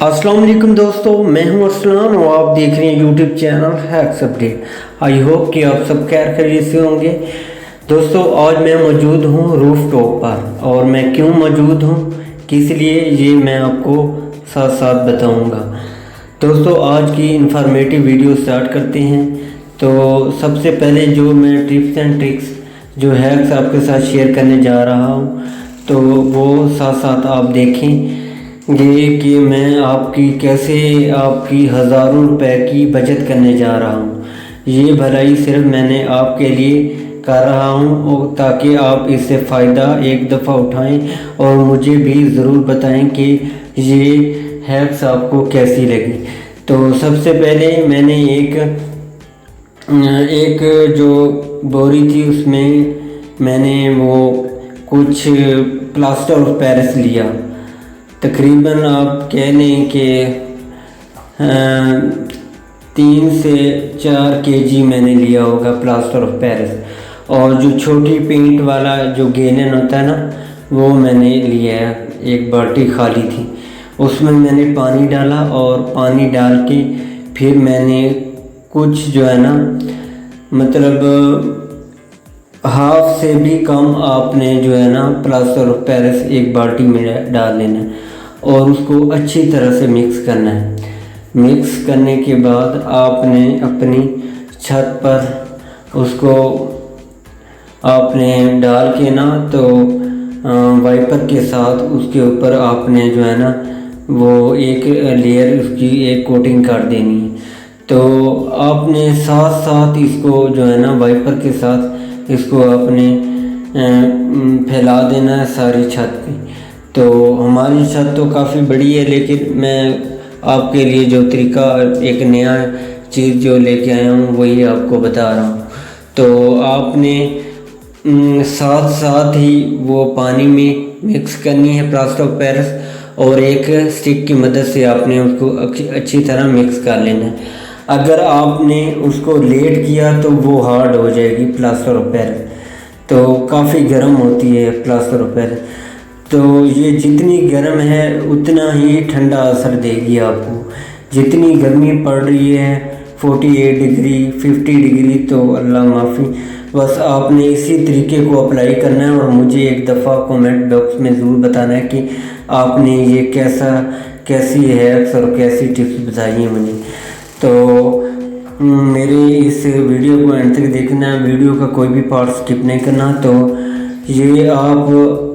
अस्सलाम वालेकुम दोस्तों, मैं हूं अरसलान और आप देख रहे हैं YouTube channel hacks update. I hope कि आप सब खैर खैरियत से होंगे। दोस्तों, आज मैं मौजूद हूं रूफ टॉप पर, और मैं क्यों मौजूद हूं, किस लिए, ये मैं आपको साथ साथ बताऊंगा। दोस्तों, आज की इंफॉर्मेटिव वीडियो स्टार्ट करते हैं। तो सबसे पहले जो मैं टिप्स एंड ट्रिक्स जो हैक्स आपके साथ शेयर करने जा रहा हूँ, तो वो साथ साथ आप देखें ये कि मैं आपकी कैसे आपकी हज़ारों रुपए की बचत करने जा रहा हूँ। ये भलाई सिर्फ मैंने आपके लिए कर रहा हूँ, और ताकि आप इससे फ़ायदा एक दफ़ा उठाएं और मुझे भी ज़रूर बताएं कि ये हैक्स आपको कैसी लगी। तो सबसे पहले मैंने एक जो बोरी थी उसमें मैंने वो कुछ प्लास्टर ऑफ पेरिस लिया। तकरीबन आप कह लें कि 3 से 4 kg मैंने लिया होगा प्लास्टर ऑफ पेरिस। और जो छोटी पेंट वाला जो गैलन होता है ना, वो मैंने लिया है। एक बाल्टी खाली थी, उसमें मैंने पानी डाला, और पानी डाल के फिर मैंने कुछ जो है ना, मतलब हाफ से भी कम आपने जो है ना प्लास्टर ऑफ पेरिस एक बाल्टी में डाल लेना है, और उसको अच्छी तरह से मिक्स करना है। मिक्स करने के बाद आपने अपनी छत पर उसको आपने डाल के ना, तो वाइपर के साथ उसके ऊपर आपने जो है ना वो एक लेयर उसकी एक कोटिंग कर देनी है। तो आपने साथ साथ इसको जो है ना वाइपर के साथ इसको आपने फैला देना है सारी छत पे। तो हमारी छत तो काफ़ी बड़ी है, लेकिन मैं आपके लिए जो तरीका एक नया चीज़ जो लेके आया हूँ वही आपको बता रहा हूँ। तो आपने साथ साथ ही वो पानी में मिक्स करनी है प्लास्टर ऑफ पेरिस, और एक स्टिक की मदद से आपने उसको अच्छी तरह मिक्स कर लेना है। अगर आपने उसको लेट किया तो वो हार्ड हो जाएगी प्लास्टर ऑफ पेरिस, तो काफ़ी गर्म होती है प्लास्टर ऑफ पेरिस। तो ये जितनी गर्म है उतना ही ठंडा असर देगी आपको। जितनी गर्मी पड़ रही है 48 डिग्री 50 डिग्री, तो अल्लाह माफ़ी, बस आपने इसी तरीके को अप्लाई करना है। और मुझे एक दफ़ा कमेंट बॉक्स में ज़रूर बताना है कि आपने ये कैसी हैक्स और कैसी टिप्स बताई हैं मुझे। तो मेरे इस वीडियो को एंड तक देखना है, वीडियो का कोई भी पार्ट स्किप नहीं करना। तो ये आप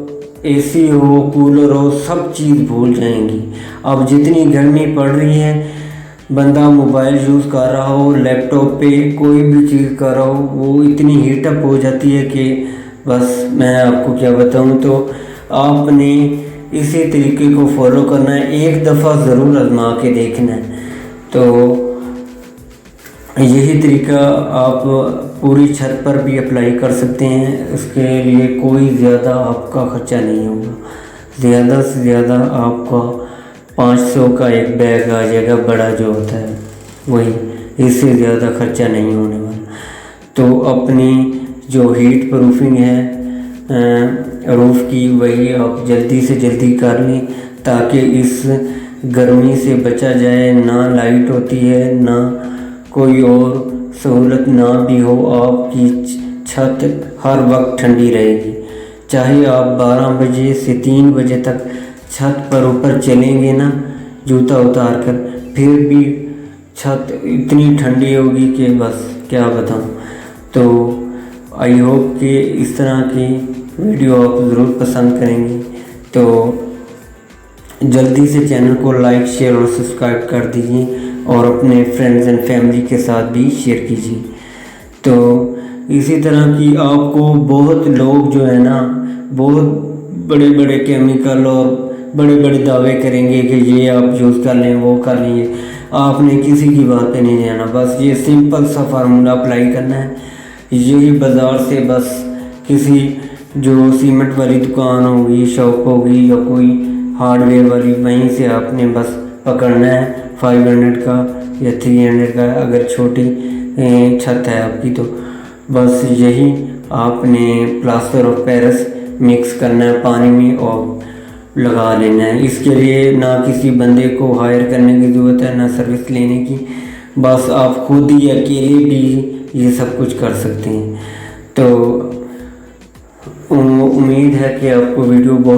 एसी हो, कूलर हो, सब चीज़ भूल जाएंगी। अब जितनी गर्मी पड़ रही है, बंदा मोबाइल यूज़ कर रहा हो, लैपटॉप पे कोई भी चीज़ कर रहा हो, वो इतनी हीटअप हो जाती है कि बस मैं आपको क्या बताऊं। तो आपने इसी तरीके को फॉलो करना है, एक दफ़ा ज़रूर आजमा के देखना है। तो यही तरीका आप पूरी छत पर भी अप्लाई कर सकते हैं। उसके लिए कोई ज़्यादा आपका ख़र्चा नहीं होगा। ज़्यादा से ज़्यादा आपका 500 का एक बैग आ जाएगा, बड़ा जो होता है वही, इससे ज़्यादा ख़र्चा नहीं होने वाला। तो अपनी जो हीट प्रूफिंग है रूफ़ की, वही आप जल्दी से जल्दी कर लें, ताकि इस गर्मी से बचा जाए। ना लाइट होती है, ना कोई और सहूलत ना भी हो, आपकी छत हर वक्त ठंडी रहेगी। चाहे आप 12 बजे से 3 बजे तक छत पर ऊपर चलेंगे ना जूता उतार कर, फिर भी छत इतनी ठंडी होगी कि बस क्या बताऊं। तो आई होप कि इस तरह की वीडियो आप ज़रूर पसंद करेंगे। तो जल्दी से चैनल को लाइक, शेयर और सब्सक्राइब कर दीजिए, और अपने फ्रेंड्स एंड फैमिली के साथ भी शेयर कीजिए। तो इसी तरह की आपको बहुत लोग जो है ना, बहुत बड़े बड़े केमिकल और बड़े बड़े दावे करेंगे कि ये आप यूज़ कर लें, वो कर लें। आपने किसी की बात पे नहीं जाना, बस ये सिंपल सा फार्मूला अप्लाई करना है। यही बाज़ार से बस किसी जो सीमेंट वाली दुकान होगी, शॉप होगी, या कोई हार्डवेयर वाली, वहीं से आपने बस पकड़ना है 500 का या 300 का, अगर छोटी छत है आपकी। तो बस यही आपने प्लास्टर ऑफ पेरिस मिक्स करना है पानी में, और لگا لینا ہے۔ اس کے لیے نہ کسی بندے کو ہائر کرنے کی ضرورت ہے، نہ سروس لینے کی، بس آپ خود ہی اکیلے بھی یہ سب کچھ کر سکتے ہیں۔ تو امید ہے کہ آپ کو ویڈیو بہت